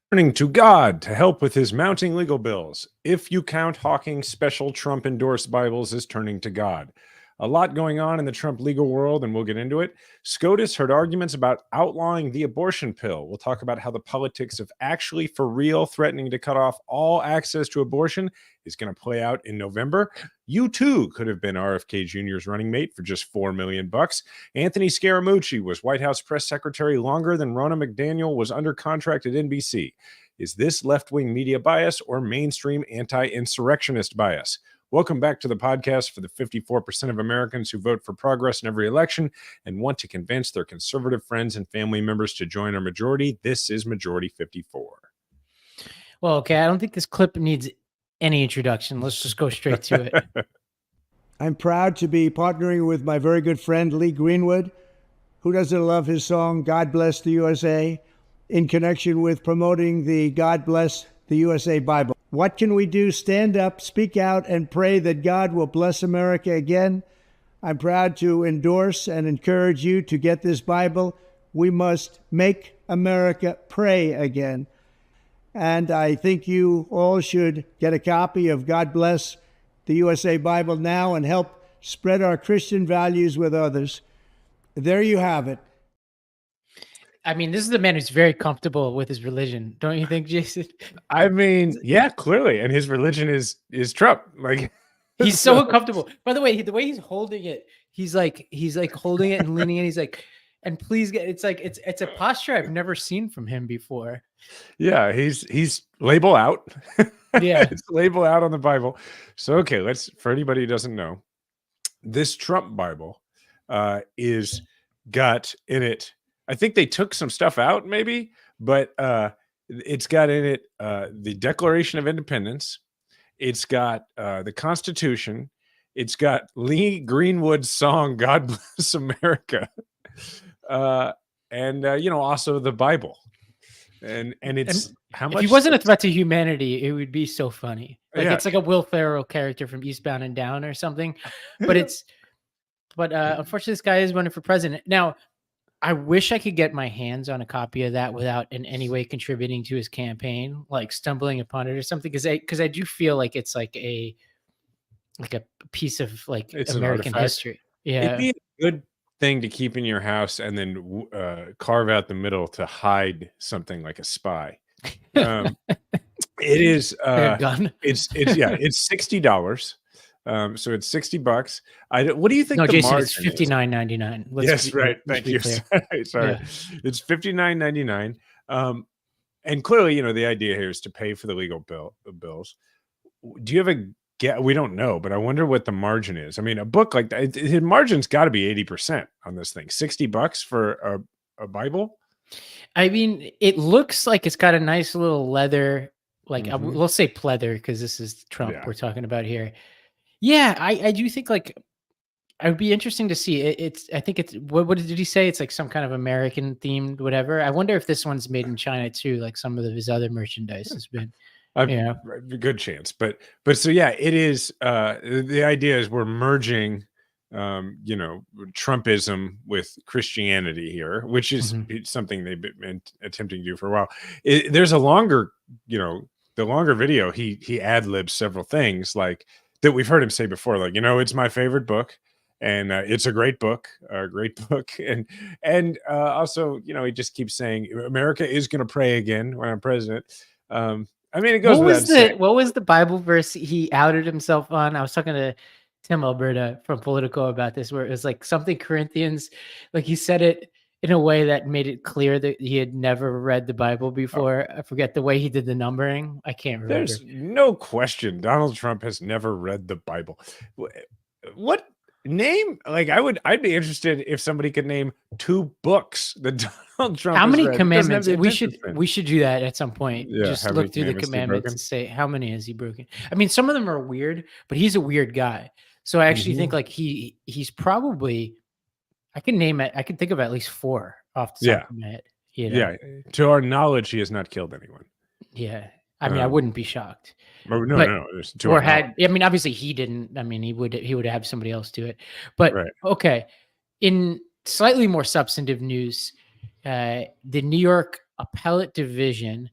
Turning to God to help with his mounting legal bills. If you count hawking special Trump-endorsed Bibles as turning to God. A lot going on in the Trump legal world, and we'll get into it. SCOTUS heard arguments about outlawing the abortion pill. We'll talk about how the politics of actually for real threatening to cut off all access to abortion is going to play out in November. You too could have been RFK Jr.'s running mate for just $4 million. Anthony Scaramucci was White House press secretary longer than Ronna McDaniel was under contract at NBC. Is this left-wing media bias or mainstream anti-insurrectionist bias? Welcome back to the podcast for the 54% of Americans who vote for progress in every election and want to convince their conservative friends and family members to join our majority. This is Majority 54. Well, okay, I don't think this clip needs any introduction. Let's just go straight to it. I'm proud to be partnering with my very good friend Lee Greenwood, who doesn't love his song, God Bless the USA, in connection with promoting the God Bless the USA Bible. What can we do? Stand up, speak out, and pray that God will bless America again. I'm proud to endorse and encourage you to get this Bible. We must make America pray again. And I think you all should get a copy of God Bless the USA Bible now and help spread our Christian values with others. There you have it. I mean, this is a man who's very comfortable with his religion, don't you think, Jason? I mean, yeah, clearly, and his religion is Trump. Like, he's so uncomfortable. By the way he's holding it, he's like holding it and leaning in. He's like, and please get. It's like it's a posture I've never seen from him before. Yeah, he's label out. Yeah, it's label out on the Bible. So okay, let's, for anybody who doesn't know, this Trump Bible is got in it. I think they took some stuff out, maybe, but it's got in it the Declaration of Independence. It's got the Constitution. It's got Lee Greenwood's song "God Bless America," and also the Bible. And it's how much. If he wasn't a threat to humanity, it would be so funny. Like, yeah. It's like a Will Ferrell character from Eastbound and Down or something. But unfortunately, this guy is running for president now. I wish I could get my hands on a copy of that without in any way contributing to his campaign, like stumbling upon it or something. Because I do feel like it's like a piece of it's American history. Yeah, it'd be a good thing to keep in your house and then carve out the middle to hide something like a spy. It is gun. It's $60. So it's $60. What do you think? No, the Jason, margin it's $59.99. Yes, right. Thank you. Sorry. Yeah. It's $59.99. And clearly, the idea here is to pay for the legal bills. Do you have we don't know, but I wonder what the margin is. I mean, a book like that, the margin's got to be 80% on this thing. $60 for a Bible. I mean, it looks like it's got a nice little leather, let's say pleather, because this is Trump we're talking about here. Yeah, I do think it would be interesting to see. I think it's what did he say? It's like some kind of American themed whatever. I wonder if this one's made in China too, like some of his other merchandise has been. A good chance, but so yeah, it is. The idea is we're merging, Trumpism with Christianity here, which is something they've been attempting to do for a while. There's a longer, the longer video. He ad-libs several things like that we've heard him say before, like, it's my favorite book, and it's a great book, and also, he just keeps saying America is going to pray again when I'm president. I mean, it goes. What was the Bible verse he outed himself on? I was talking to Tim Alberta from Politico about this, where it was like something Corinthians, like he said it in a way that made it clear that he had never read the Bible before. I forget the way he did the numbering. I can't remember. There's no question Donald Trump has never read the Bible. What name? Like, I'd be interested if somebody could name 2 books that Donald Trump. How many read. commandments? We should do that at some point. Yeah, just look through the commandments and say how many has he broken. I mean, some of them are weird, but he's a weird guy. So I actually think like he's probably. I can name it. I can think of at least 4 off the top of my head. Yeah. To our knowledge, he has not killed anyone. Yeah. I mean, I wouldn't be shocked. No. I mean, obviously he didn't. I mean, he would have somebody else do it. But okay. In slightly more substantive news, the New York Appellate Division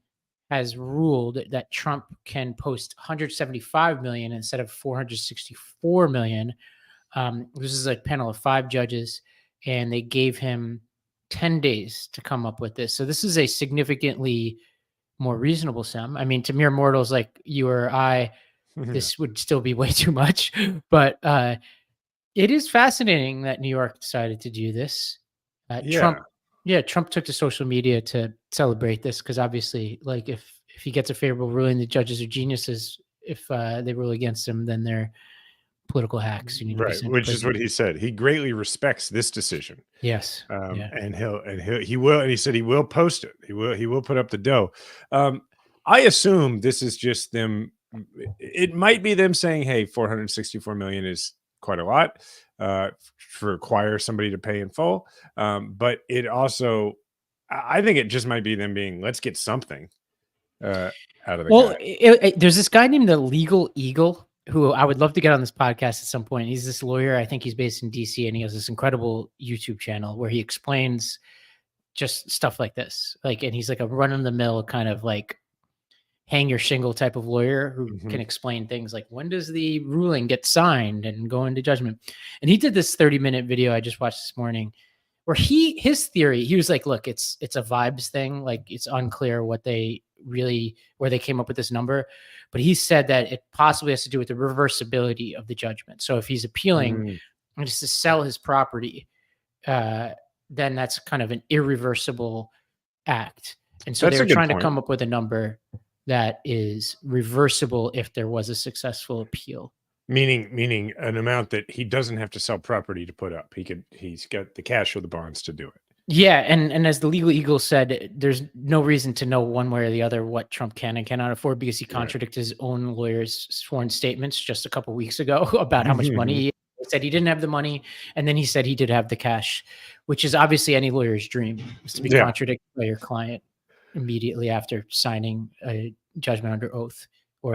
has ruled that Trump can post 175 million instead of 464 million. This is a panel of 5 judges, and they gave him 10 days to come up with this. So this is a significantly more reasonable sum. I mean, to mere mortals like you or I, this would still be way too much. But it is fascinating that New York decided to do this. Trump took to social media to celebrate this because obviously, like if he gets a favorable ruling, the judges are geniuses. If they rule against him, then they're political hacks. You need to be sent to which is prison. what he said. He greatly respects this decision. Yes. And he said he will post it. He will put up the dough. I assume this is just them. It might be them saying, hey, 464 million is quite a lot to require somebody to pay in full. But it also, I think it just might be them being, let's get something out of the guy. There's this guy named the Legal Eagle who I would love to get on this podcast at some point. He's this lawyer. I think he's based in DC, and he has this incredible YouTube channel where he explains just stuff like this. And he's like a run of the mill kind of like hang your shingle type of lawyer who can explain things like when does the ruling get signed and go into judgment. And he did this 30-minute video I just watched this morning where his theory, he was like, look, it's a vibes thing. Like it's unclear where they came up with this number, but he said that it possibly has to do with the reversibility of the judgment. So if he's appealing just to sell his property, then that's kind of an irreversible act. And so they're trying to come up with a number that is reversible if there was a successful appeal. Meaning an amount that he doesn't have to sell property to put up. He's got the cash or the bonds to do it. Yeah, and as the Legal Eagle said, there's no reason to know one way or the other what Trump can and cannot afford because he contradicted his own lawyer's sworn statements just a couple of weeks ago about how much money he said he didn't have the money, and then he said he did have the cash, which is obviously any lawyer's dream, is to be contradicted by your client immediately after signing a judgment under oath or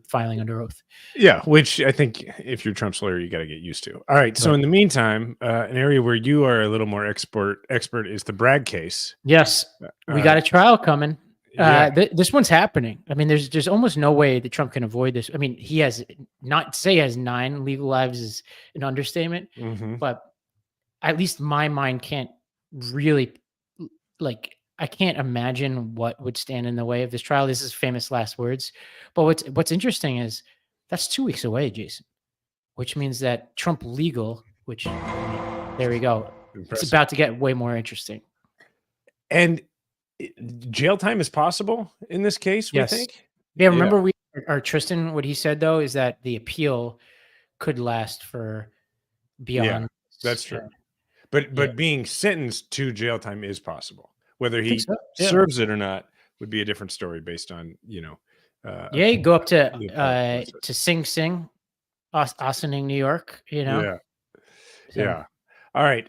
filing under oath. Yeah, which I think if you're Trump's lawyer, you got to get used to. All right. So in the meantime, an area where you are a little more expert is the Bragg case. Yes, we got a trial coming. This one's happening. I mean, there's almost no way that Trump can avoid this. I mean, he has 9 legal lives is an understatement, but at least my mind can't really I can't imagine what would stand in the way of this trial. This is famous last words. But what's interesting is that's 2 weeks away, Jason, which means that Trump legal, which there we go. Impressive. It's about to get way more interesting. And jail time is possible in this case, we think? Yeah, remember Tristan, what he said though, is that the appeal could last for beyond. Yeah, that's true. But being sentenced to jail time is possible. Whether he serves it or not would be a different story based on, you go up to Sing Sing, Ossining, New York, Yeah. All right.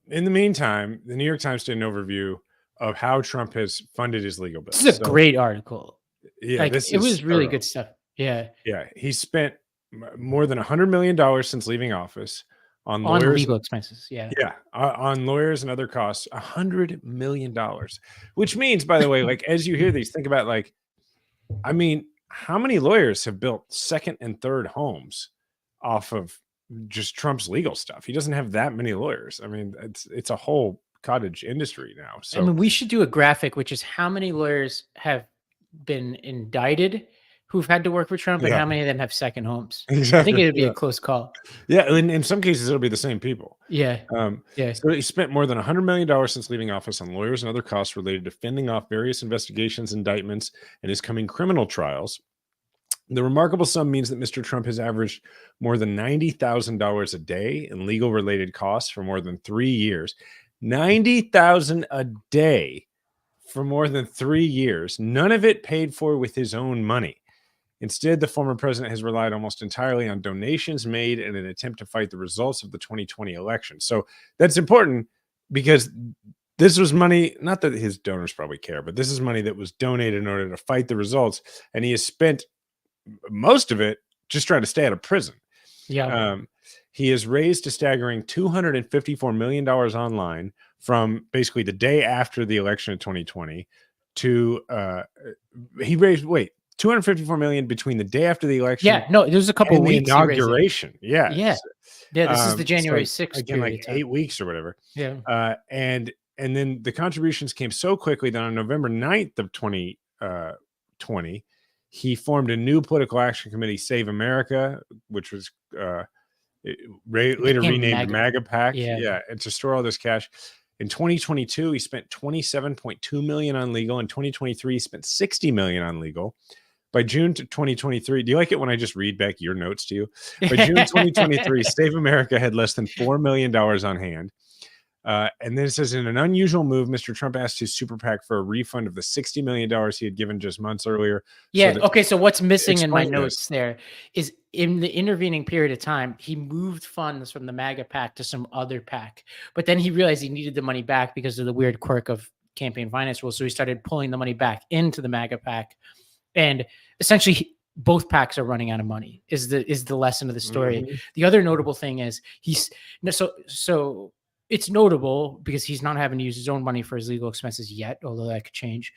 In the meantime, the New York Times did an overview of how Trump has funded his legal bills. This is a great article. Yeah. It was really good stuff. Yeah. Yeah. He spent more than $100 million since leaving office on legal expenses. Yeah. On lawyers and other costs, $100 million, which means, by the way, as you hear these, think about I mean, how many lawyers have built second and third homes off of just Trump's legal stuff? He doesn't have that many lawyers. I mean, it's a whole cottage industry now. So I mean, we should do a graphic, which is how many lawyers have been indicted who've had to work for Trump and how many of them have second homes. Exactly. I think it would be a close call. Yeah. In some cases, it'll be the same people. Yeah. So he spent more than $100 million since leaving office on lawyers and other costs related to fending off various investigations, indictments, and his coming criminal trials. The remarkable sum means that Mr. Trump has averaged more than $90,000 a day in legal related costs for more than 3 years. $90,000 a day for more than 3 years. None of it paid for with his own money. Instead, the former president has relied almost entirely on donations made in an attempt to fight the results of the 2020 election. So that's important because this was money, not that his donors probably care, but this is money that was donated in order to fight the results. And he has spent most of it just trying to stay out of prison. Yeah. He has raised a staggering $254 million online from basically the day after the election of 2020 to he raised 254 million between the day after the election. Yeah, no, there's a couple and the weeks. inauguration. Yeah. Yeah. This is the January so 6th again, period. like 8 weeks or whatever. Yeah. And then the contributions came so quickly that on November 9th of 2020, he formed a new political action committee, Save America, which was later renamed MAGA PAC. Yeah, and to store all this cash. In 2022, he spent 27.2 million on legal. In 2023, he spent 60 million on legal. By June 2023, do you like it when I just read back your notes to you? By June 2023, Save America had less than $4 million on hand. And then it says, in an unusual move, Mr. Trump asked his super PAC for a refund of the $60 million he had given just months earlier. Yeah. Okay. So what's missing in my notes there is in the intervening period of time, he moved funds from the MAGA PAC to some other PAC, but then he realized he needed the money back because of the weird quirk of campaign finance rules. So he started pulling the money back into the MAGA PAC, and essentially both PACs are running out of money is the lesson of the story. Mm-hmm. The other notable thing is so it's notable because he's not having to use his own money for his legal expenses yet, although that could change.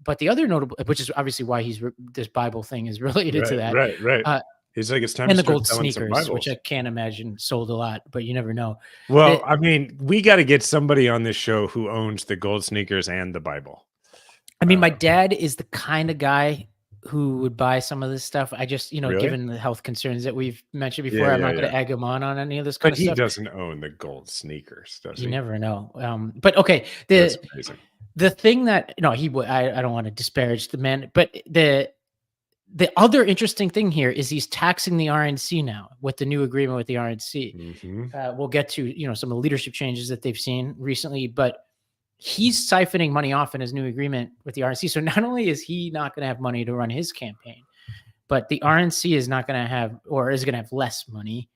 But the other notable, which is obviously why this Bible thing is related to that. Right. He's like, it's time and to the gold sneakers, which I can't imagine sold a lot, but you never know. Well, I mean, we got to get somebody on this show who owns the gold sneakers and the Bible. I mean, my dad is the kind of guy who would buy some of this stuff. I just, really? Given the health concerns that we've mentioned before, I'm not going to egg him on any of this kind of stuff. But he doesn't own the gold sneakers, does he? You never know. But okay, the thing that he would. I don't want to disparage the man, but the other interesting thing here is he's taxing the RNC now with the new agreement with the RNC. Mm-hmm. We'll get to some of the leadership changes that they've seen recently, but he's siphoning money off in his new agreement with the RNC. So not only is he not going to have money to run his campaign, but the RNC is not going to have, or is going to have less money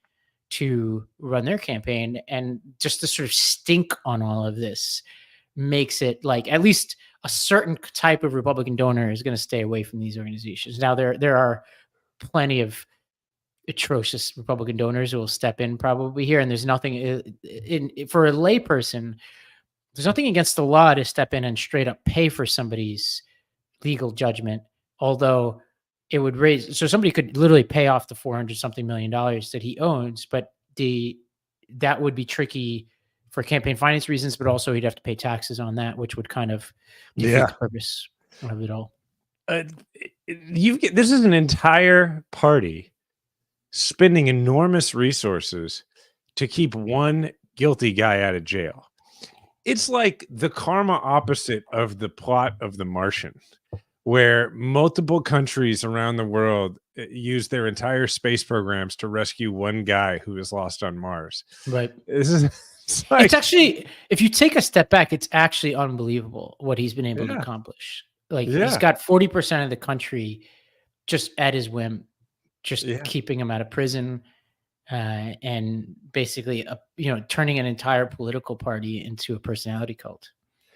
to run their campaign. And just the sort of stink on all of this makes it like at least a certain type of Republican donor is going to stay away from these organizations. Now, there are plenty of atrocious Republican donors who will step in probably here. And there's nothing for a layperson, there's nothing against the law to step in and straight up pay for somebody's legal judgment, although it would raise, so somebody could literally pay off the $400-something million that he owns, but that would be tricky for campaign finance reasons, but also he'd have to pay taxes on that, which would kind of defeat the purpose of it all. This is an entire party spending enormous resources to keep one guilty guy out of jail. It's like the karma opposite of the plot of The Martian, where multiple countries around the world use their entire space programs to rescue one guy who is lost on Mars. Right. It's actually, if you take a step back, it's actually unbelievable what he's been able to accomplish. Like he's got 40% of the country just at his whim, just keeping him out of prison. And basically, turning an entire political party into a personality cult.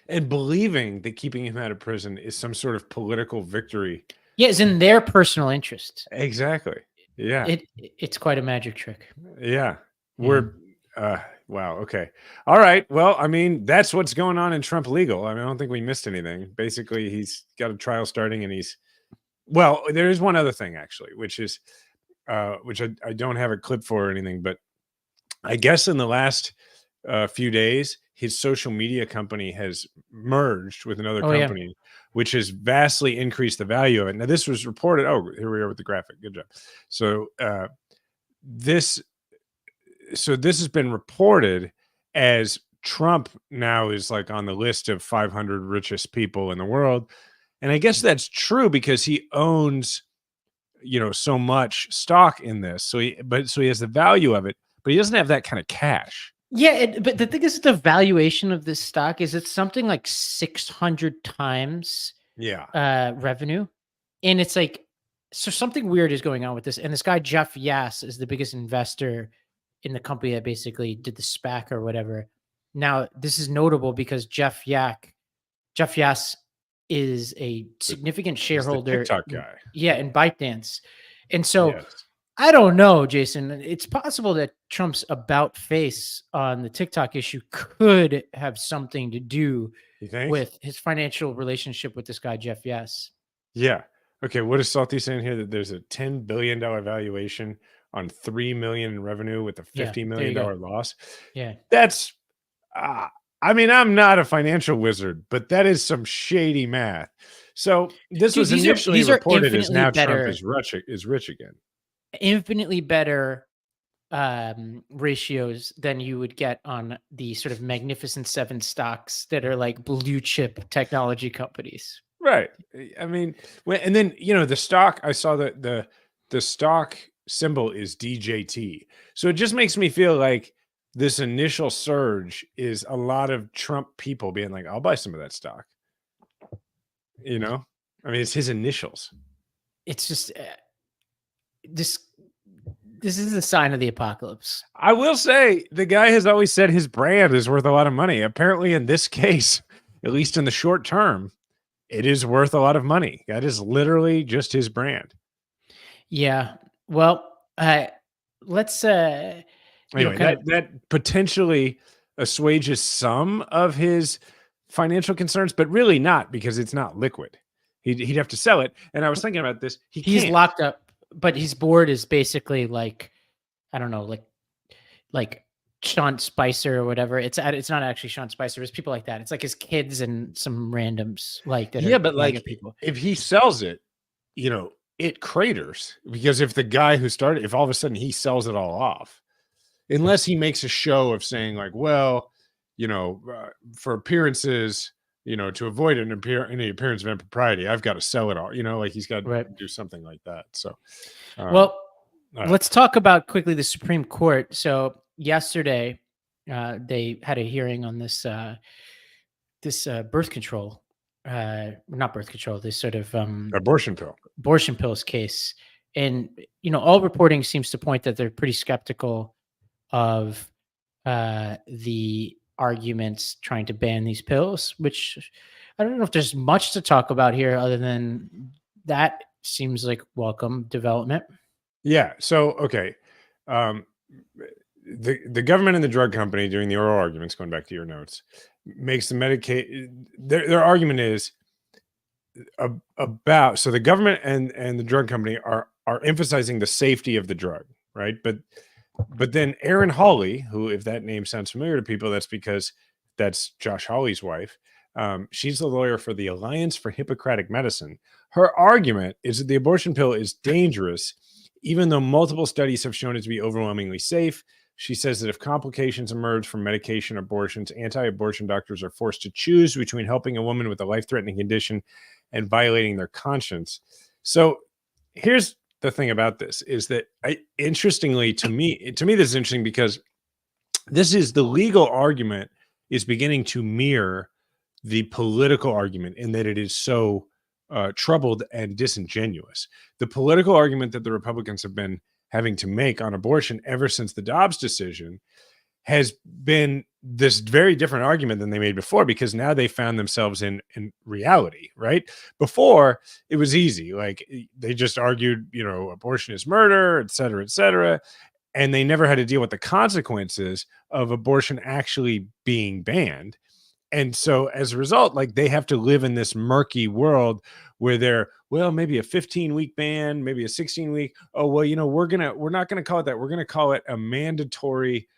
And believing that keeping him out of prison is some sort of political victory. Yeah, it's in their personal interest. Exactly. Yeah. It's quite a magic trick. Yeah. Wow. Okay. All right. Well, I mean, that's what's going on in Trump legal. I mean, I don't think we missed anything. Basically, he's got a trial starting and there is one other thing actually, which is, which I don't have a clip for or anything, but I guess in the last few days, his social media company has merged with another company, which has vastly increased the value of it. Now, this was reported. Oh, here we are with the graphic. Good job. So this has been reported as Trump now is like on the list of 500 richest people in the world. And I guess that's true because he owns so much stock in this. So he has the value of it, but he doesn't have that kind of cash. Yeah. But the thing is, the valuation of this stock is it's something like 600 times revenue. And it's like, so something weird is going on with this. And this guy, Jeff Yass, is the biggest investor in the company that basically did the SPAC or whatever. Now, this is notable because Jeff Yass is a significant shareholder. TikTok guy. Yeah, in ByteDance. And so I don't know, Jason. It's possible that Trump's about face on the TikTok issue could have something to do You think? with his financial relationship with this guy, Jeff Yes. Yeah. Okay. What is Salty saying here? That there's a $10 billion valuation on $3 million in revenue with a Yeah, $50 there you million go. loss. Yeah. That's, I mean, I'm not a financial wizard, but that is some shady math. So this Dude, was these initially are reported as infinitely now better, Trump is rich again. infinitely better ratios than you would get on the sort of Magnificent Seven stocks that are like blue chip technology companies. Right. I mean, and then, the stock, I saw that the stock symbol is DJT. So it just makes me feel like this initial surge is a lot of Trump people being like, I'll buy some of that stock. I mean, it's his initials. It's just this is a sign of the apocalypse. I will say the guy has always said his brand is worth a lot of money. Apparently in this case, at least in the short term, it is worth a lot of money. That is literally just his brand. Yeah. Well, let's anyway, that potentially assuages some of his financial concerns, but really not, because it's not liquid. He'd have to sell it. And I was thinking about this. He's locked up, but his board is basically like, I don't know, like Sean Spicer or whatever. It's not actually Sean Spicer. It's people like that. It's like his kids and some randoms like that. Yeah, but like people. If he sells it, it craters, because if the guy who started, if all of a sudden he sells it all off, unless he makes a show of saying like, well, for appearances, to avoid any appearance of impropriety, I've got to sell it all, like he's got to do something like that. So, let's talk about quickly the Supreme Court. So yesterday, they had a hearing on this birth control, not birth control, this sort of abortion pills case. And, all reporting seems to point that they're pretty skeptical of the arguments trying to ban these pills, which I don't know if there's much to talk about here other than that seems like welcome development. Yeah. So, okay. The government and the drug company, during the oral arguments, going back to your notes, makes the Medicaid, their argument is about, so the government and the drug company are emphasizing the safety of the drug, right? But then Erin Hawley, who, if that name sounds familiar to people, that's because that's Josh Hawley's wife. She's the lawyer for the Alliance for Hippocratic Medicine. Her argument is that the abortion pill is dangerous, even though multiple studies have shown it to be overwhelmingly safe. She says that if complications emerge from medication abortions, anti-abortion doctors are forced to choose between helping a woman with a life-threatening condition and violating their conscience. So here's the thing about this, is that interestingly to me, this is interesting because this is the legal argument is beginning to mirror the political argument in that it is so troubled and disingenuous. The political argument that the Republicans have been having to make on abortion ever since the Dobbs decision has been this very different argument than they made before, because now they found themselves in reality, right? Before it was easy. Like they just argued, abortion is murder, et cetera, and they never had to deal with the consequences of abortion actually being banned. And so as a result, like they have to live in this murky world where they're, well, maybe a 15-week ban, maybe a 16-week. Oh, well, we're not going to call it that. We're going to call it a mandatory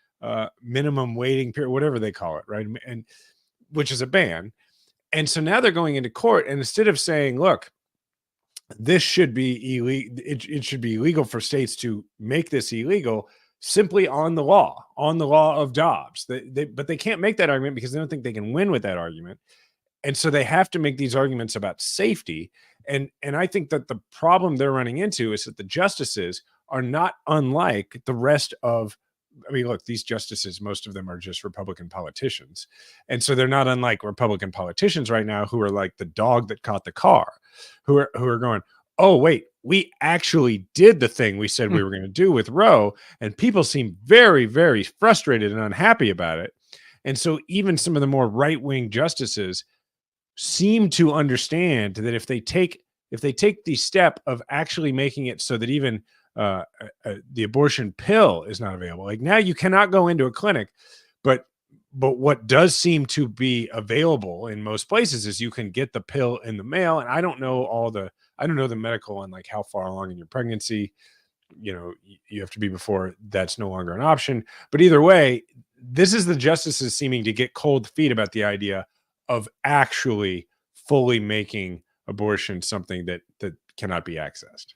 minimum waiting period, whatever they call it, right? And which is a ban. And so now they're going into court, and instead of saying, look, this should be illegal, it should be illegal for states to make this illegal, simply on the law of Dobbs. But they can't make that argument because they don't think they can win with that argument. And so they have to make these arguments about safety. And I think that the problem they're running into is that the justices are not unlike the rest of, I mean, look, these justices, most of them are just Republican politicians. And so they're not unlike Republican politicians right now who are like the dog that caught the car, who are going, oh, wait, we actually did the thing we said we were going to do with Roe. And people seem very, very frustrated and unhappy about it. And so even some of the more right-wing justices seem to understand that if they take the step of actually making it so that even the abortion pill is not available. Like now you cannot go into a clinic, but what does seem to be available in most places is you can get the pill in the mail. And I don't know the medical and like how far along in your pregnancy, you have to be before that's no longer an option. But either way, this is the justices seeming to get cold feet about the idea of actually fully making abortion something that cannot be accessed.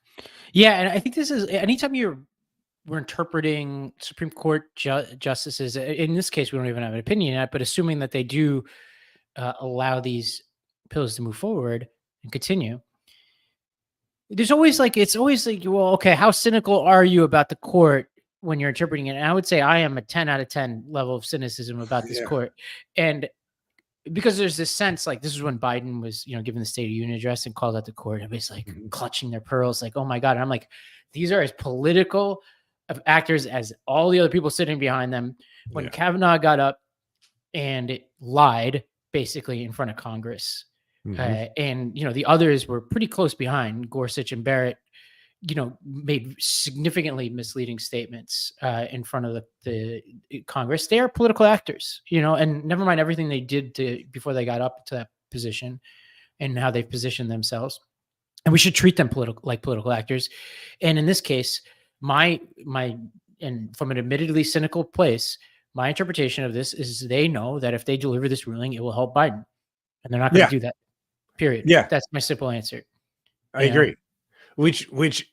Yeah, and I think this is anytime we're interpreting Supreme Court justices. In this case, we don't even have an opinion yet, but assuming that they do allow these pills to move forward and continue, it's always like, well, okay, how cynical are you about the court when you're interpreting it? And I would say I am a 10 out of 10 level of cynicism about this court. And because there's this sense, like this is when Biden was, giving the State of the Union address and called out the court. Everybody's like clutching their pearls, like, oh my God. And I'm like, these are as political of actors as all the other people sitting behind them. When Kavanaugh got up and lied basically in front of Congress, and the others were pretty close behind. Gorsuch and Barrett, made significantly misleading statements in front of the Congress. They are political actors, and never mind everything they did before they got up to that position and how they've positioned themselves. And we should treat them like political actors. And in this case, and from an admittedly cynical place, my interpretation of this is they know that if they deliver this ruling, it will help Biden, and they're not going to do that. Period. Yeah, that's my simple answer. I agree. Which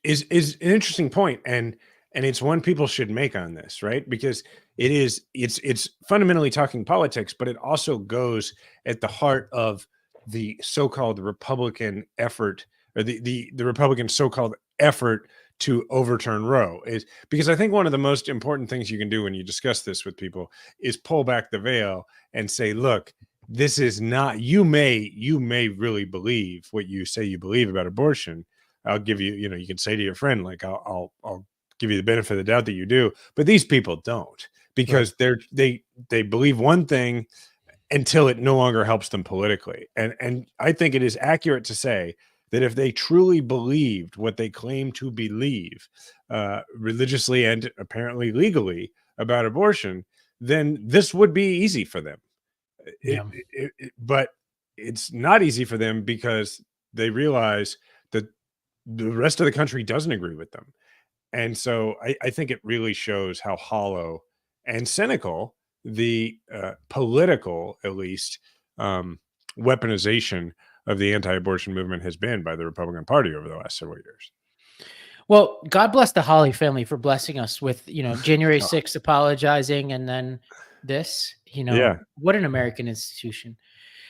is an interesting point, and it's one people should make on this, right? Because it's fundamentally talking politics, but it also goes at the heart of the so-called Republican effort, or the Republican so-called effort to overturn Roe. Is because I think one of the most important things you can do when you discuss this with people is pull back the veil and say, look, this is not, you may really believe what you say you believe about abortion. I'll give you, you can say to your friend, like, I'll give you the benefit of the doubt that you do, but these people don't, because they believe one thing until it no longer helps them politically. And I think it is accurate to say that if they truly believed what they claim to believe, religiously and apparently legally, about abortion, then this would be easy for them. But it's not easy for them because they realize that the rest of the country doesn't agree with them. And so I think it really shows how hollow and cynical the political, at least, weaponization of the anti-abortion movement has been by the Republican Party over the last several years. Well, God bless the Hawley family for blessing us with, January 6th apologizing, and then this, what an American institution.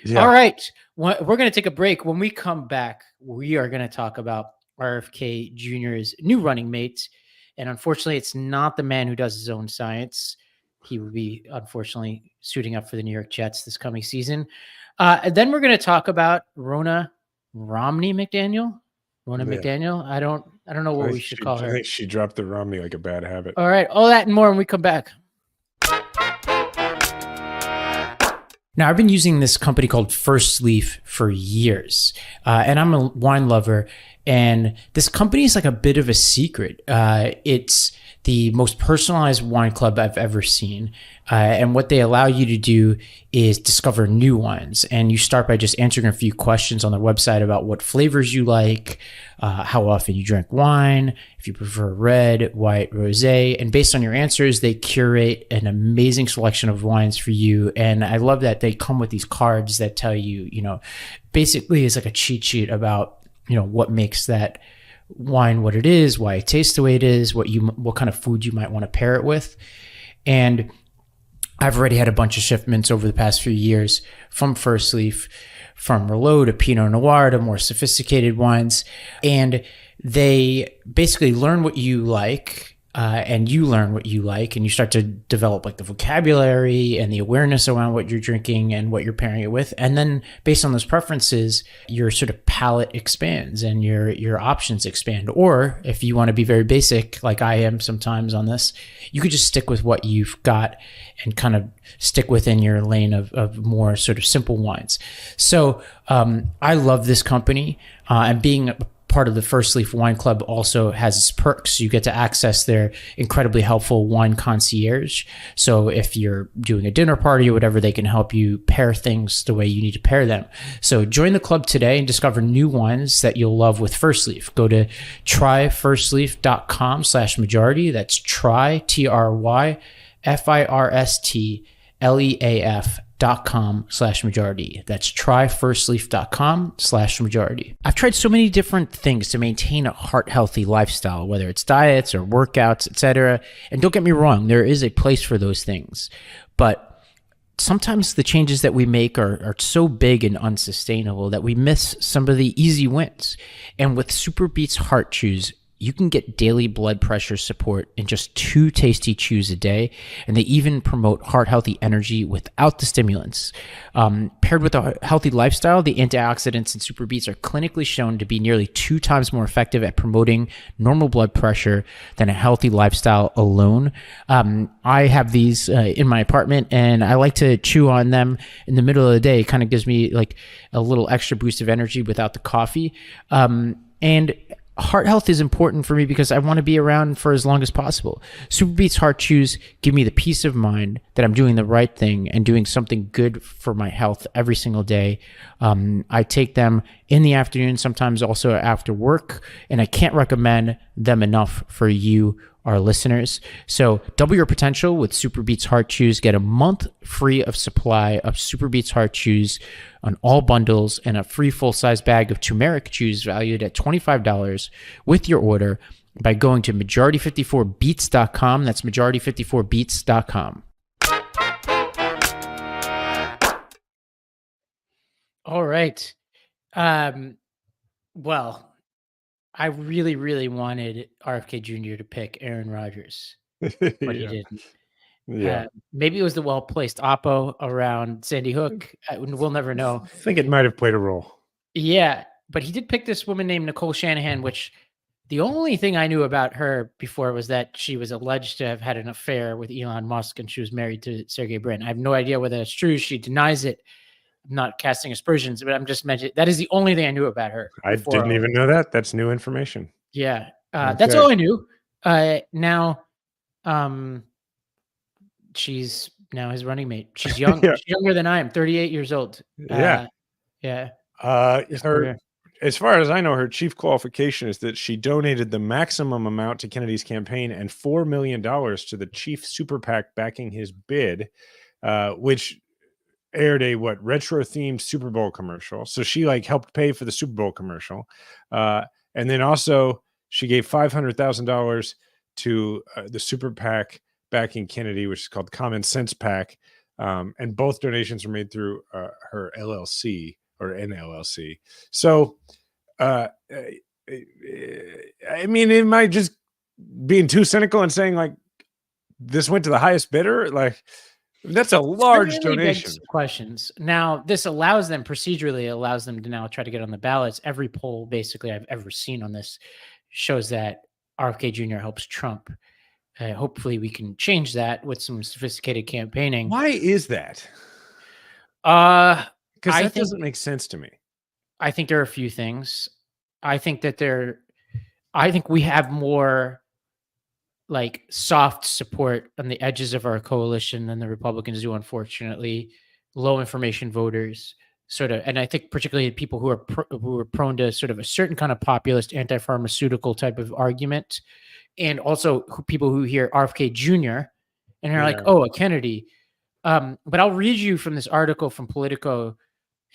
Yeah. All right. We're going to take a break. When we come back, we are going to talk about RFK Jr.'s new running mate. And unfortunately, it's not the man who does his own science. He will be, unfortunately, suiting up for the New York Jets this coming season. And then we're going to talk about Ronna McDaniel. I don't know what we should call her. I think she dropped the Romney like a bad habit. All right. All that and more when we come back. Now, I've been using this company called First Leaf for years, and I'm a wine lover, and this company is like a bit of a secret. It's the most personalized wine club I've ever seen, and what they allow you to do is discover new wines, and you start by just answering a few questions on their website about what flavors you like, how often you drink wine, if you prefer red, white, rosé, and based on your answers, they curate an amazing selection of wines for you. And I love that they come with these cards that tell you, basically it's like a cheat sheet about, what makes that wine what it is, why it tastes the way it is, what kind of food you might want to pair it with. And I've already had a bunch of shipments over the past few years from First Leaf, from Merlot to Pinot Noir to more sophisticated wines. And they basically learn what you like, and you learn what you like, and you start to develop like the vocabulary and the awareness around what you're drinking and what you're pairing it with. And then based on those preferences, your sort of palate expands and your options expand. Or if you want to be very basic, like I am sometimes on this, you could just stick with what you've got and kind of stick within your lane of more sort of simple wines. So I love this company, and being part of the First Leaf Wine Club also has its perks. You get to access their incredibly helpful wine concierge. So if you're doing a dinner party or whatever, they can help you pair things the way you need to pair them. So join the club today and discover new wines that you'll love with First Leaf. Go to tryfirstleaf.com/majority. That's try, tryfirstleaf.com/majority. That's tryfirstleaf.com/majority. I've tried so many different things to maintain a heart healthy lifestyle, whether it's diets or workouts, etc. And don't get me wrong, there is a place for those things. But sometimes the changes that we make are so big and unsustainable that we miss some of the easy wins. And with Super Beets Heart Chews, you can get daily blood pressure support in just 2 tasty chews a day, and they even promote heart-healthy energy without the stimulants. Paired with a healthy lifestyle, the antioxidants in Super Beets are clinically shown to be nearly 2 times more effective at promoting normal blood pressure than a healthy lifestyle alone. I have these in my apartment, and I like to chew on them in the middle of the day. It kind of gives me like a little extra boost of energy without the coffee. And heart health is important for me because I want to be around for as long as possible. Super Beets Heart Chews give me the peace of mind that I'm doing the right thing and doing something good for my health every single day. I take them in the afternoon, sometimes also after work, and I can't recommend them enough for you, our listeners. So double your potential with Super Beets Heart Chews. Get a month free of supply of Super Beets Heart Chews on all bundles and a free full-size bag of turmeric chews valued at $25 with your order by going to majority54beats.com. That's majority54beats.com. All right. Well, I really, really wanted RFK Jr. to pick Aaron Rodgers, but he didn't. Yeah. Maybe it was the well-placed oppo around Sandy Hook. We'll never know. I think it might have played a role. Yeah, but he did pick this woman named Nicole Shanahan, which the only thing I knew about her before was that she was alleged to have had an affair with Elon Musk and she was married to Sergey Brin. I have no idea whether that's true. She denies it. I'm not casting aspersions, but I'm just mentioning that is the only thing I knew about her. I didn't even know that. That's new information. Yeah. That's all I knew. Now, she's now his running mate. She's young. Yeah. She's younger than I am, 38 years old. Yeah. As far as I know, her chief qualification is that she donated the maximum amount to Kennedy's campaign and $4 million to the chief super PAC backing his bid, which aired a retro themed Super Bowl commercial. So she helped pay for the Super Bowl commercial. And then also she gave $500,000 to the super PAC backing Kennedy, which is called Common Sense PAC. And both donations were made through her LLC or NLLC. So, I mean, am I just being too cynical and saying this went to the highest bidder? That's a large donation. Questions. Now, this procedurally allows them to now try to get on the ballots. Every poll basically I've ever seen on this shows that RFK Jr. helps Trump. Hopefully we can change that with some sophisticated campaigning. Why is that? Because that doesn't make sense to me. I think there are a few things. I think we have more soft support on the edges of our coalition than the Republicans do, unfortunately. Low information voters, and I think particularly people who are prone to sort of a certain kind of populist anti-pharmaceutical type of argument, and also people who hear RFK Jr. and are oh, a Kennedy. But I'll read you from this article from Politico,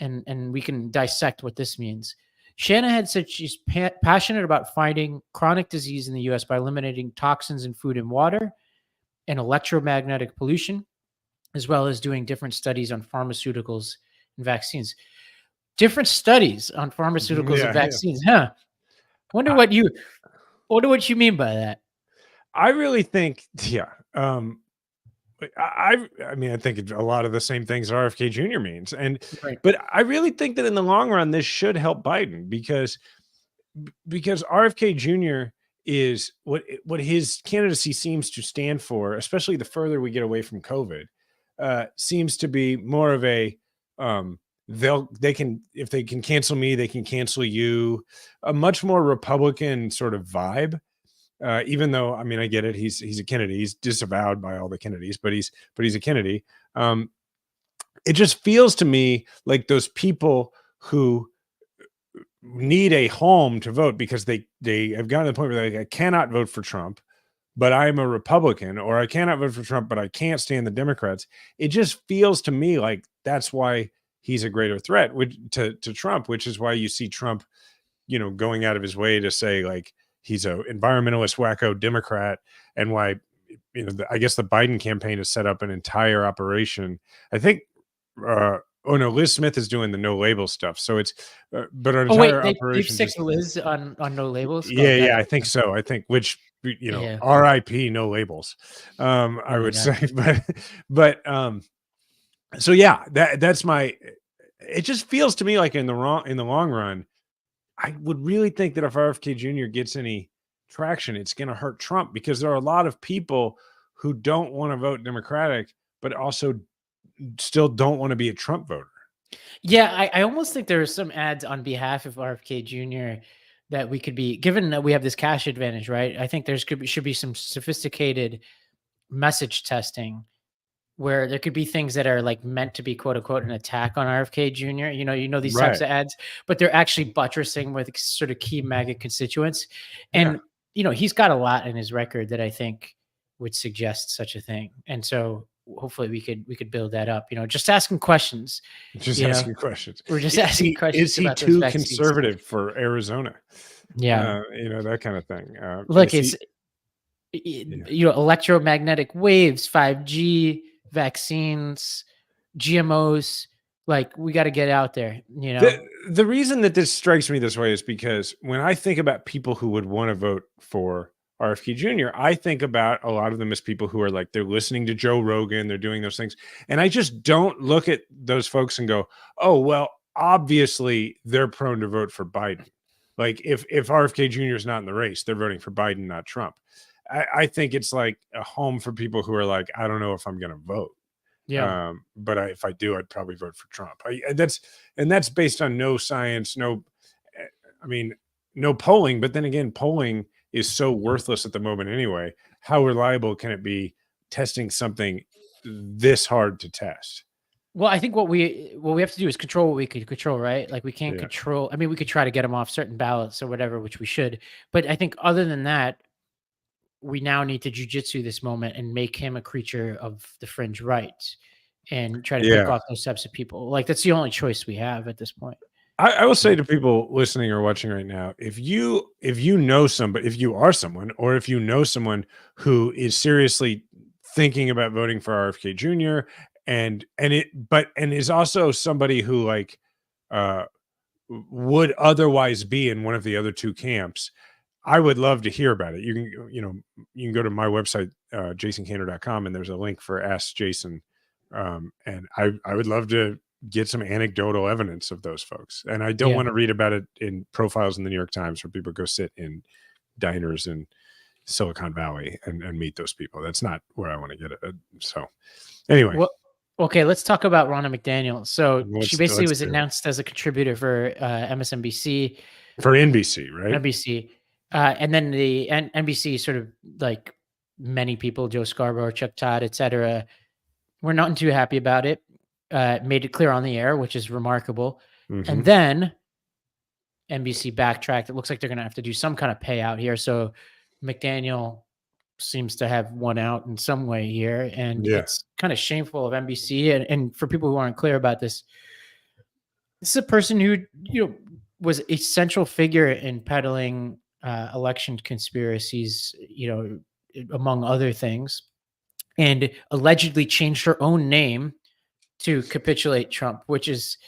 and we can dissect what this means. Shanahan said she's passionate about fighting chronic disease in the U.S. by eliminating toxins in food and water and electromagnetic pollution, as well as doing different studies on pharmaceuticals and vaccines. Different studies on pharmaceuticals and vaccines, huh? Wonder what you mean by that. I really think, I mean, I think a lot of the same things RFK Jr. means, but I really think that in the long run, this should help Biden because RFK Jr. is what his candidacy seems to stand for, especially the further we get away from COVID, seems to be more of a they can, if they can cancel me, they can cancel you. A much more Republican sort of vibe. Even though, I mean, I get it. He's a Kennedy. He's disavowed by all the Kennedys, but he's a Kennedy. It just feels to me like those people who need a home to vote because they have gotten to the point where they're like, I cannot vote for Trump, but I'm a Republican, or I cannot vote for Trump, but I can't stand the Democrats. It just feels to me like that's why he's a greater threat to Trump, which is why you see Trump, going out of his way to say like he's a environmentalist wacko Democrat, and why, I guess the Biden campaign has set up an entire operation. I think, oh no, Liz Smith is doing the no label stuff. So it's, but our entire they've operation. sick Liz on no labels. Yeah, I think so. I think, which, Yeah. RIP no labels. I my would God. say, but so yeah, that's it just feels to me like in the long run, I would really think that if RFK Jr. gets any traction, it's going to hurt Trump, because there are a lot of people who don't want to vote Democratic, but also still don't want to be a Trump voter. Yeah, I almost think there are some ads on behalf of RFK Jr. that we could be, given that we have this cash advantage, right? I think should be some sophisticated message testing where there could be things that are like meant to be quote unquote an attack on RFK Jr. These types of ads, but they're actually buttressing with sort of key MAGA constituents. And, he's got a lot in his record that I think would suggest such a thing. And so hopefully we could build that up, just asking questions. Asking questions. We're just asking questions. Is he too conservative for Arizona? Yeah. That kind of thing. Look, electromagnetic waves, 5G, vaccines, GMOs, like we got to get out there, The reason that this strikes me this way is because when I think about people who would want to vote for RFK Jr., I think about a lot of them as people who are like, they're listening to Joe Rogan, they're doing those things. And I just don't look at those folks and go, oh, well, obviously they're prone to vote for Biden. Like if RFK Jr. is not in the race, they're voting for Biden, not Trump. I think it's like a home for people who are like, I don't know if I'm going to vote. Yeah. But if I do, I'd probably vote for Trump. That's based on no science, no polling. But then again, polling is so worthless at the moment anyway. How reliable can it be testing something this hard to test? Well, I think what we have to do is control what we could control, right? Like we can't control. I mean, we could try to get them off certain ballots or whatever, which we should. But I think other than that, we now need to jujitsu this moment and make him a creature of the fringe right and try to pick off those types of people. Like that's the only choice we have at this point. I will say to people listening or watching right now, if you know somebody, if you are someone, or if you know someone who is seriously thinking about voting for RFK Jr. and is also somebody who like would otherwise be in one of the other two camps, I would love to hear about it. You can go to my website, jasonkander.com, and there's a link for Ask Jason. And I would love to get some anecdotal evidence of those folks. And I don't want to read about it in profiles in the New York Times where people go sit in diners in Silicon Valley and meet those people. That's not where I want to get it. So anyway. Well, okay, let's talk about Ronna McDaniel. So she basically was announced as a contributor for MSNBC. For NBC, right? NBC. And then the NBC sort of like many people, Joe Scarborough, Chuck Todd, etc., were not too happy about it. Made it clear on the air, which is remarkable. Mm-hmm. And then NBC backtracked. It looks like they're going to have to do some kind of payout here. So McDaniel seems to have won out in some way here. And it's kind of shameful of NBC. And for people who aren't clear about this, this is a person who, was a central figure in peddling election conspiracies, among other things, and allegedly changed her own name to capitulate Trump, which is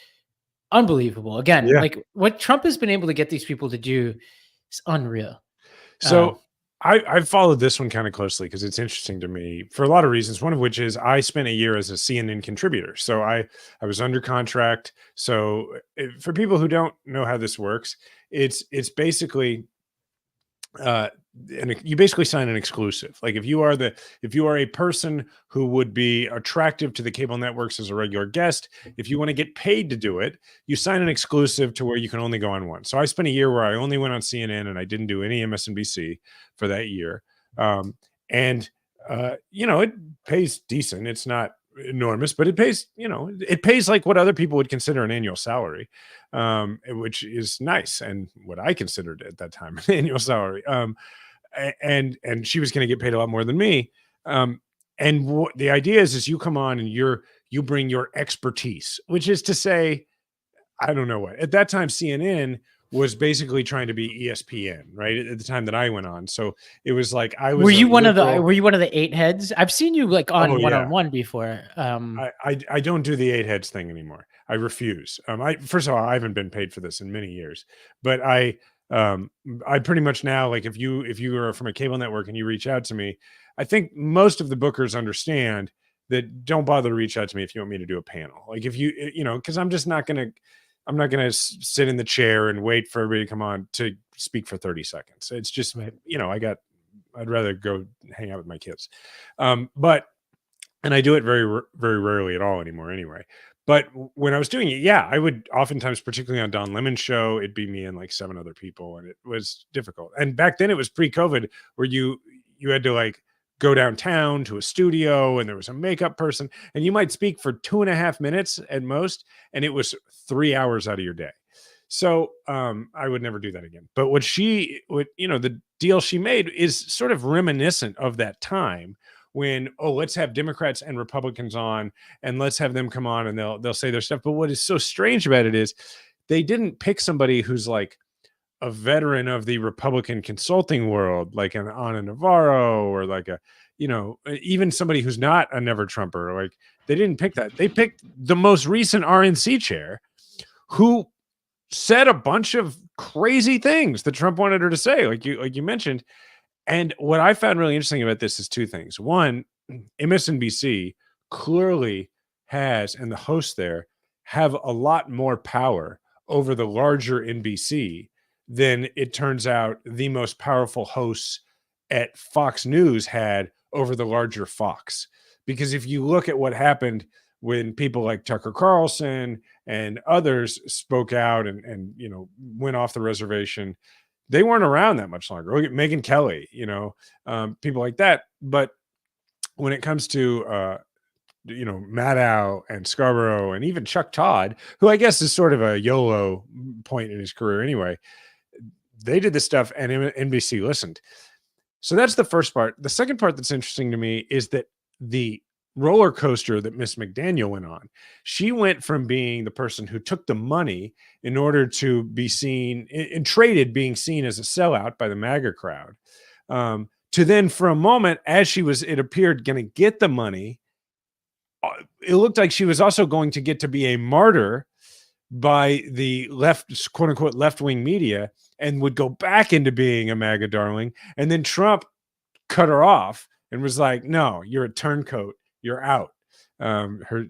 unbelievable. Again, like what Trump has been able to get these people to do is unreal. So I've followed this one kind of closely because it's interesting to me for a lot of reasons. One of which is I spent a year as a CNN contributor. So I was under contract. So for people who don't know how this works, it's basically and you basically sign an exclusive. Like if you are a person who would be attractive to the cable networks as a regular guest, if you want to get paid to do it, you sign an exclusive to where you can only go on one. So I spent a year where I only went on CNN and I didn't do any MSNBC for that year. And it pays decent. It's not enormous, but it pays, it pays like what other people would consider an annual salary, which is nice, and what I considered at that time an annual salary. And she was going to get paid a lot more than me. And the idea is you come on and you bring your expertise, which is to say, I don't know what at that time CNN was basically trying to be ESPN, right? At the time that I went on. So it was like I was Were you one of the 8 heads? I've seen you like on one-on-one before. I don't do the 8 heads thing anymore. I refuse. First of all, I haven't been paid for this in many years, but I pretty much now, like if you are from a cable network and you reach out to me, I think most of the bookers understand that don't bother to reach out to me if you want me to do a panel. Like if because I'm not going to sit in the chair and wait for everybody to come on to speak for 30 seconds. It's just, I'd rather go hang out with my kids. And I do it very, very rarely at all anymore anyway. But when I was doing it, I would oftentimes, particularly on Don Lemon's show, it'd be me and like 7 other people, and it was difficult. And back then it was pre-COVID where you had to like go downtown to a studio and there was a makeup person and you might speak for 2.5 minutes at most. And it was 3 hours out of your day. So I would never do that again. But the deal she made is sort of reminiscent of that time when, let's have Democrats and Republicans on and let's have them come on and they'll say their stuff. But what is so strange about it is they didn't pick somebody who's like a veteran of the Republican consulting world, like an Ana Navarro or like even somebody who's not a never Trumper. Like they didn't pick that. They picked the most recent RNC chair who said a bunch of crazy things that Trump wanted her to say, like you mentioned. And what I found really interesting about this is 2 things. One, MSNBC clearly has, and the hosts there have a lot more power over the larger NBC than it turns out the most powerful hosts at Fox News had over the larger Fox. Because if you look at what happened when people like Tucker Carlson and others spoke out and went off the reservation, they weren't around that much longer. Look at Megyn Kelly, people like that. But when it comes to Maddow and Scarborough and even Chuck Todd, who I guess is sort of a YOLO point in his career anyway, they did this stuff and NBC listened. So that's the first part. The second part that's interesting to me is that the roller coaster that Miss McDaniel went on, she went from being the person who took the money in order to be seen and traded being seen as a sellout by the MAGA crowd, to then for a moment, as she was, it appeared, going to get the money, it looked like she was also going to get to be a martyr by the left, quote unquote, left-wing media, and would go back into being a MAGA darling. And then Trump cut her off and was like, no, you're a turncoat. You're out.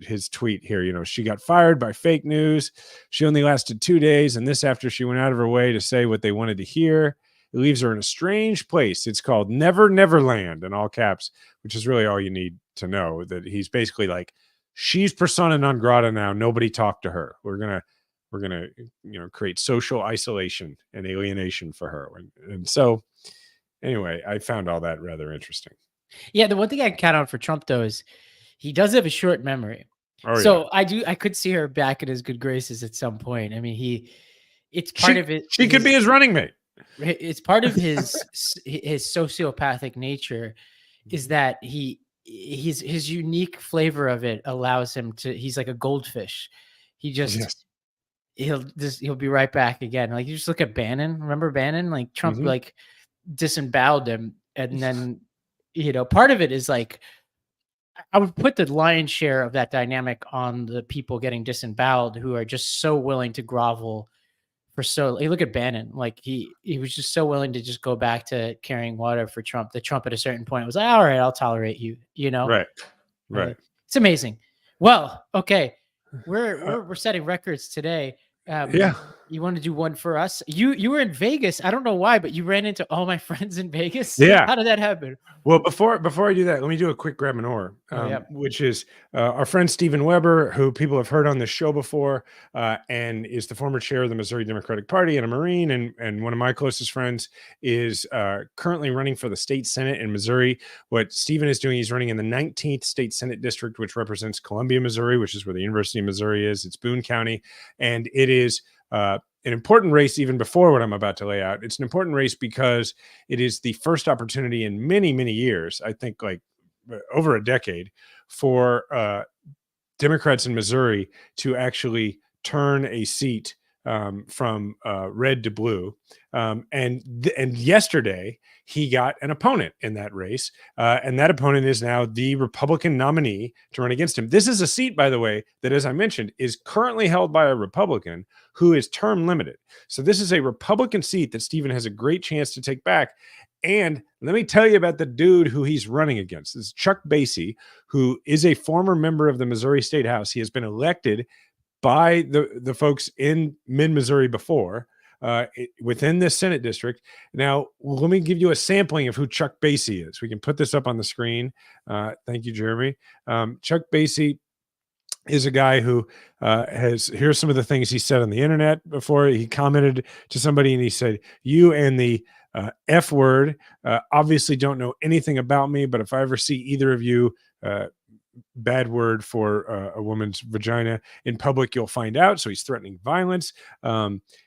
His tweet here, she got fired by fake news. She only lasted 2 days. And this after she went out of her way to say what they wanted to hear. It leaves her in a strange place. It's called Never Neverland in all caps, which is really all you need to know, that he's basically like, she's persona non grata now. Nobody talk to her. We're gonna create social isolation and alienation for her. And so anyway, I found all that rather interesting. Yeah, the one thing I count on for Trump though is he does have a short memory. I could see her back in his good graces at some point. I mean, it's part of it. She could be his running mate. It's part of his sociopathic nature is that his unique flavor of it allows him to, he's like a goldfish. He just, he'll be right back again. Like you just look at Bannon, remember Bannon? Like Trump like disemboweled him. And then, part of it is like, I would put the lion's share of that dynamic on the people getting disemboweled who are just so willing to grovel look at Bannon. Like he was just so willing to just go back to carrying water for Trump. The Trump at a certain point was like, all right, I'll tolerate you, Right. It's amazing. Well, okay. We're setting records today. You want to do one for us? You were in Vegas. I don't know why, but you ran into all my friends in Vegas. Yeah. How did that happen? Well, before I do that, let me do a quick grab an oar, which is our friend Stephen Weber, who people have heard on this show before, and is the former chair of the Missouri Democratic Party and a Marine, and one of my closest friends, is currently running for the state Senate in Missouri. What Stephen is doing, he's running in the 19th state Senate district, which represents Columbia, Missouri, which is where the University of Missouri is. It's Boone County, and it is an important race even before what I'm about to lay out. It's an important race because it is the first opportunity in many, many years, I think like over a decade, for Democrats in Missouri to actually turn a seat from red to blue. And yesterday he got an opponent in that race. And that opponent is now the Republican nominee to run against him. This is a seat, by the way, that, as I mentioned, is currently held by a Republican who is term limited. So this is a Republican seat that Stephen has a great chance to take back. And let me tell you about the dude who he's running against. This is Chuck Basie, who is a former member of the Missouri State House. He has been elected by the folks in mid-Missouri before, within the Senate district. Now, let me give you a sampling of who Chuck Basie is. We can put this up on the screen. Thank you, Jeremy. Chuck Basie is a guy who here's some of the things he said on the internet before. He commented to somebody and he said, "You and the F word obviously don't know anything about me, but if I ever see either of you, bad word for a woman's vagina in public, you'll find out." So he's threatening violence.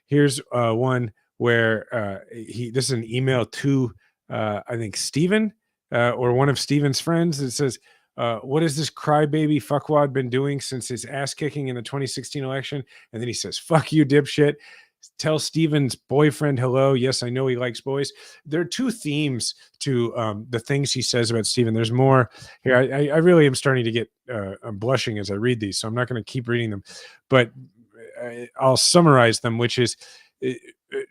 Here's one where this is an email to I think Stephen or one of Stephen's friends. It says, "What has this crybaby fuckwad been doing since his ass kicking in the 2016 election?" And then he says, "Fuck you, dipshit. Tell Stephen's boyfriend hello. Yes, I know he likes boys." There are two themes to the things he says about Stephen. There's more here. I really am starting to get I'm blushing as I read these, so I'm not going to keep reading them, but I'll summarize them, which is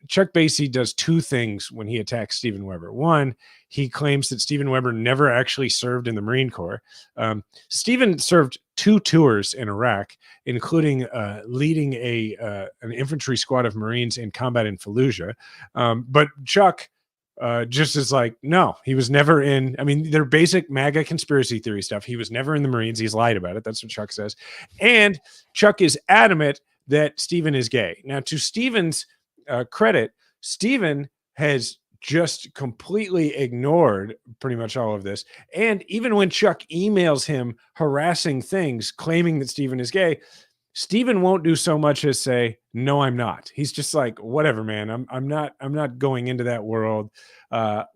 Chuck Basie does two things when he attacks Stephen Weber. One, he claims that Stephen Weber never actually served in the Marine Corps. Stephen served 2 tours in Iraq, including leading an infantry squad of Marines in combat in Fallujah. But Chuck just is like, no, he was never in. I mean, they're basic MAGA conspiracy theory stuff. He was never in the Marines. He's lied about it. That's what Chuck says. And Chuck is adamant that Stephen is gay. Now, to Stephen's credit, Stephen has just completely ignored pretty much all of this. And even when Chuck emails him harassing things, claiming that Stephen is gay, Stephen won't do so much as say, "No, I'm not." He's just like, "Whatever, man. I'm not going into that world,"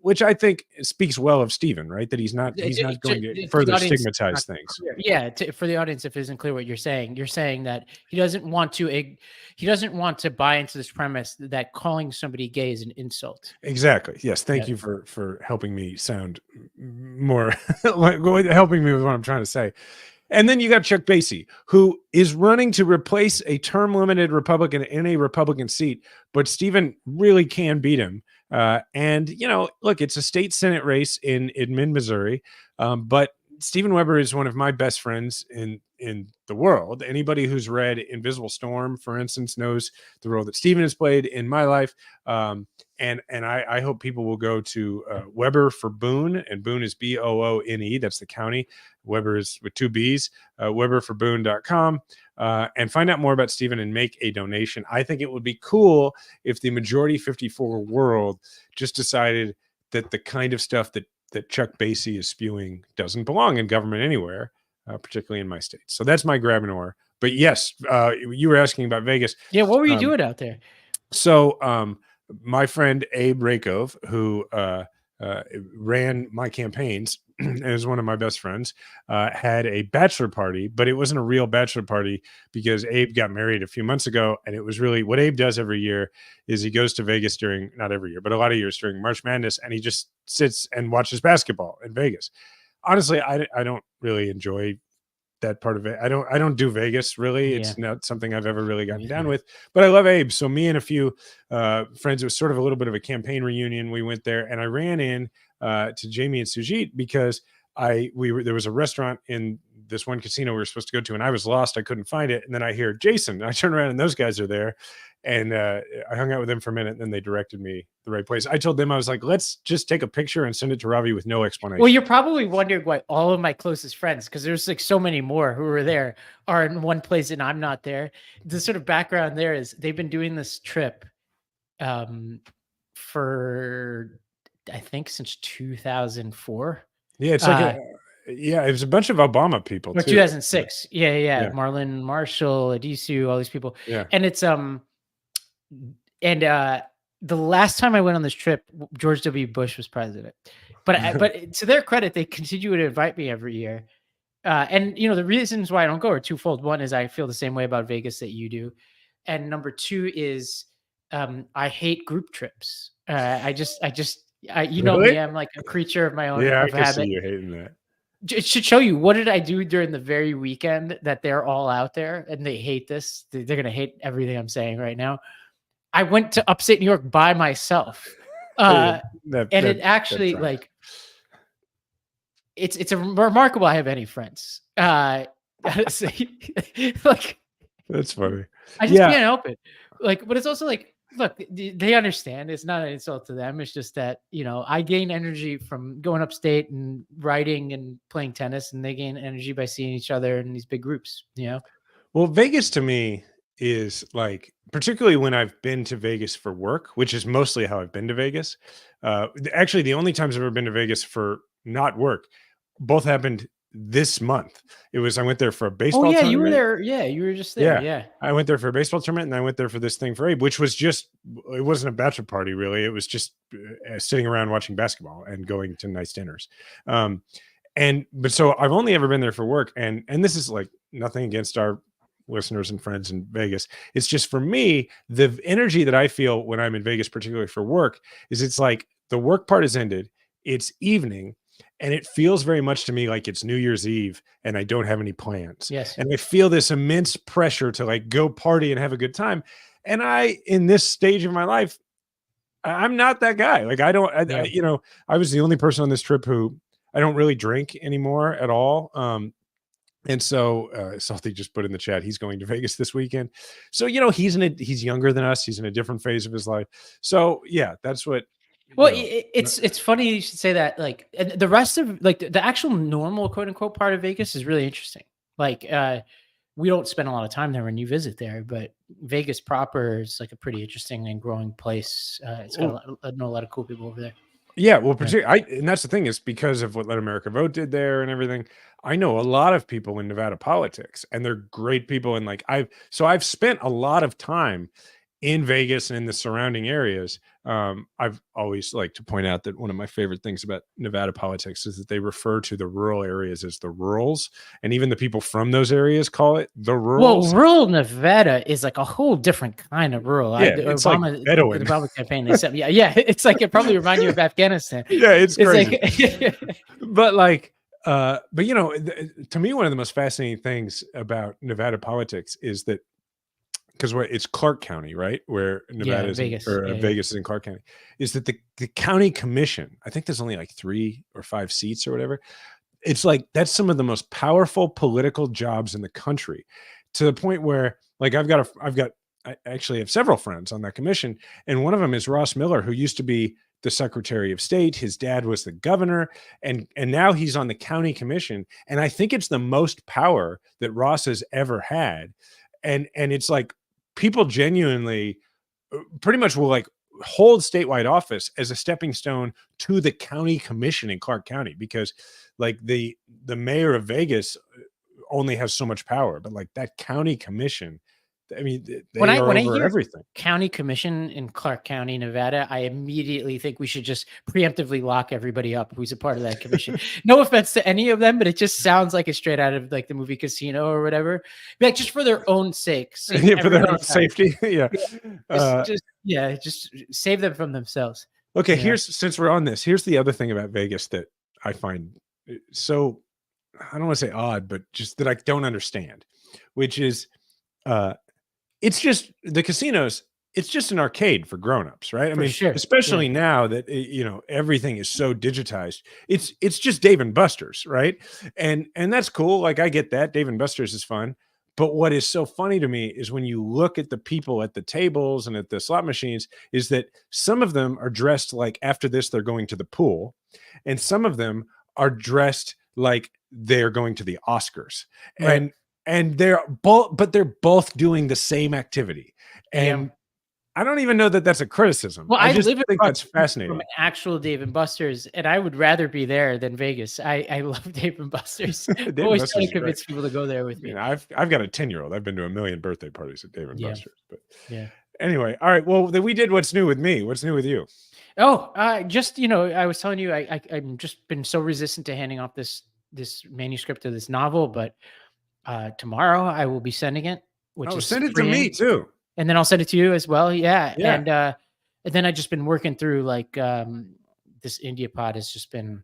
which I think speaks well of Stephen, right? That he's not going to further stigmatize things. Yeah, for the audience, if it isn't clear what you're saying that he doesn't want to buy into this premise that calling somebody gay is an insult. Exactly. Yes. Thank you for helping me sound more helping me with what I'm trying to say. And then you got Chuck Basie, who is running to replace a term-limited Republican in a Republican seat, but Stephen really can beat him. And, look, it's a state Senate race in mid-Missouri, but Stephen Weber is one of my best friends in the world. Anybody who's read Invisible Storm, for instance, knows the role that Stephen has played in my life. And I hope people will go to Weber for Boone, and Boone is Boone. That's the county. Weber is with 2 B's, weberforboone.com, and find out more about Stephen and make a donation. I think it would be cool if the majority 54 world just decided that the kind of stuff that Chuck Basie is spewing doesn't belong in government anywhere, particularly in my state. So that's my grab and oar. But yes, you were asking about Vegas. Yeah, what were you doing out there? So my friend Abe Rakov, who ran my campaigns and is one of my best friends, had a bachelor party, but it wasn't a real bachelor party because Abe got married a few months ago. And it was really what Abe does every year is he goes to Vegas not every year, but a lot of years during March Madness, and he just sits and watches basketball in Vegas. Honestly, I don't really enjoy that part of it. I don't do Vegas really. Yeah. It's not something I've ever really gotten down with, but I love Abe. So me and a few friends, it was sort of a little bit of a campaign reunion. We went there and I ran in to Jamie and Sujit because there was a restaurant in this one casino we were supposed to go to, and I was lost. I couldn't find it. And then I hear Jason. I turn around and those guys are there. And I hung out with them for a minute, and then they directed me the right place. I told them, I was like, let's just take a picture and send it to Ravi with no explanation. Well, you're probably wondering why all of my closest friends, because there's like so many more who were there, are in one place and I'm not there. The sort of background there is they've been doing this trip for, I think, since 2004. Yeah, it's like it was a bunch of Obama people or too. 2006. Yeah. Marlon Marshall, Adisu, all these people. Yeah. And it's the last time I went on this trip, George W. Bush was president. But to their credit, they continue to invite me every year. And the reasons why I don't go are twofold. One is I feel the same way about Vegas that you do, and number two is I hate group trips. You know Really? me, I'm like a creature of my own Yeah, I of can see habit. you hating that. It should show you, what did I do during the very weekend that they're all out there and they hate this? They're going to hate everything I'm saying right now. I went to upstate New York by myself. It actually, like, it's a remarkable I have any friends. Like, that's funny. I just can't help it. Like, but it's also like, look, they understand. It's not an insult to them. It's just that, I gain energy from going upstate and writing and playing tennis, and they gain energy by seeing each other in these big groups, Well, Vegas to me is like, particularly when I've been to Vegas for work, which is mostly how I've been to Vegas. Actually, the only times I've ever been to Vegas for not work, both happened this month. I went there for a baseball tournament. You were there. Yeah, you were just there. Yeah. I went there for a baseball tournament, and I went there for this thing for Abe, which was it wasn't a bachelor party, really. It was just sitting around watching basketball and going to nice dinners. But so I've only ever been there for work. And this is like nothing against our listeners and friends in Vegas. It's just, for me, the energy that I feel when I'm in Vegas, particularly for work, is it's like the work part has ended. It's evening. And it feels very much to me like it's New Year's Eve and I don't have any plans. Yes. And I feel this immense pressure to like go party and have a good time. And in this stage of my life, I'm not that guy. Like, I was the only person on this trip who I don't really drink anymore at all. And so Salty just put in the chat, he's going to Vegas this weekend. So, he's younger than us. He's in a different phase of his life. So yeah, that's what. Well, it's funny you should say that. Like, the rest of, like, the actual normal quote unquote part of Vegas is really interesting. Like, we don't spend a lot of time there when you visit there, but Vegas proper is like a pretty interesting and growing place. It's got I know a lot of cool people over there. Yeah, well, particularly, and that's the thing, is because of what Let America Vote did there and everything. I know a lot of people in Nevada politics, and they're great people. And like, I've spent a lot of time in Vegas and in the surrounding areas. I've always liked to point out that one of my favorite things about Nevada politics is that they refer to the rural areas as the rurals, and even the people from those areas call it the rurals. Well, rural Nevada is like a whole different kind of rural. Yeah, it's like Bedouin. The Obama campaign, they said, yeah, it's like, it probably reminds you of Afghanistan. Yeah, it's crazy. Like, but to me, one of the most fascinating things about Nevada politics is that, because it's Clark County, right? Where Nevada is, Vegas, Vegas is in Clark County, is that the county commission, I think there's only like 3 or 5 seats or whatever. It's like, that's some of the most powerful political jobs in the country, to the point where, like, I actually have several friends on that commission. And one of them is Ross Miller, who used to be the Secretary of State. His dad was the governor, and now he's on the county commission. And I think it's the most power that Ross has ever had. And it's like, people genuinely pretty much will like hold statewide office as a stepping stone to the county commission in Clark County, because like the mayor of Vegas only has so much power, but like that county commission, I mean, when I hear everything. County commission in Clark County, Nevada, I immediately think we should just preemptively lock everybody up who's a part of that commission. No offense to any of them, but it just sounds like it's straight out of like the movie Casino or whatever. Like, just for their own sakes. Yeah, for their own safety. Yeah. Just save them from themselves. Okay, since we're on this, here's the other thing about Vegas that I find so, I don't want to say odd, but just that I don't understand, which is, it's just the casinos. it's just an arcade for grown-ups, right? I For mean, sure. especially now that everything is so digitized. It's just Dave and Buster's, right? And that's cool. Like, I get that. Dave and Buster's is fun. But what is so funny to me is when you look at the people at the tables and at the slot machines, is that some of them are dressed like after this they're going to the pool, and some of them are dressed like they're going to the Oscars. Right. And they're both doing the same activity. And I don't even know that that's a criticism. Well, I I just live think that's from fascinating. an actual Dave and Buster's, and I would rather be there than Vegas. I love Dave and Buster's. Dave I'm always and Buster's trying is to great. convince people to go there with I me. mean, I've got a 10-year-old. I've been to a million birthday parties at Dave and Yeah. Buster's. But Yeah. anyway, all right. Well, then we did what's new with me. What's new with you? Oh, just I was telling you, I'm just been so resistant to handing off this manuscript of this novel, but tomorrow I will be sending it, which is Send it to me freeing. too. And then I'll send it to you as well. Yeah. Yeah. And then I just been working through like this India pod has just been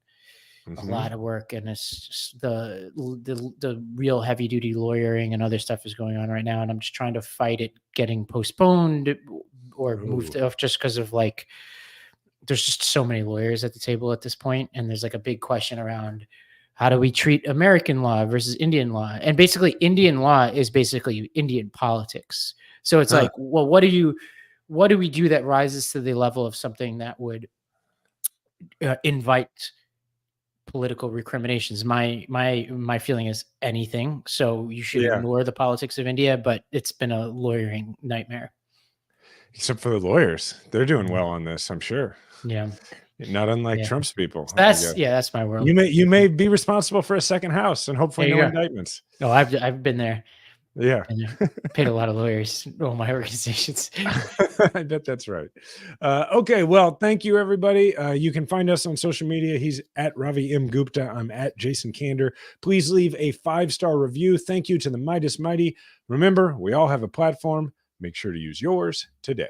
a lot of work, and it's just the real heavy duty lawyering and other stuff is going on right now, and I'm just trying to fight it getting postponed or moved off just because of like there's just so many lawyers at the table at this point, and there's like a big question around how do we treat American law versus Indian law, and basically Indian law is basically Indian politics. So it's like, well, what do we do that rises to the level of something that would invite political recriminations? My feeling is anything. So you should ignore the politics of India, but it's been a lawyering nightmare. Except for the lawyers, they're doing well on this, I'm sure. Yeah, not unlike Trump's people. That's my world. You may be responsible for a second house and hopefully no indictments. No, I've been there. Yeah. Paid a lot of lawyers, all my organizations. I bet that's right. Okay, well, thank you, everybody. You can find us on social media. He's at Ravi M. Gupta. I'm at Jason Kander. Please leave a 5-star review. Thank you to the Meidas Mighty. Remember, we all have a platform. Make sure to use yours today.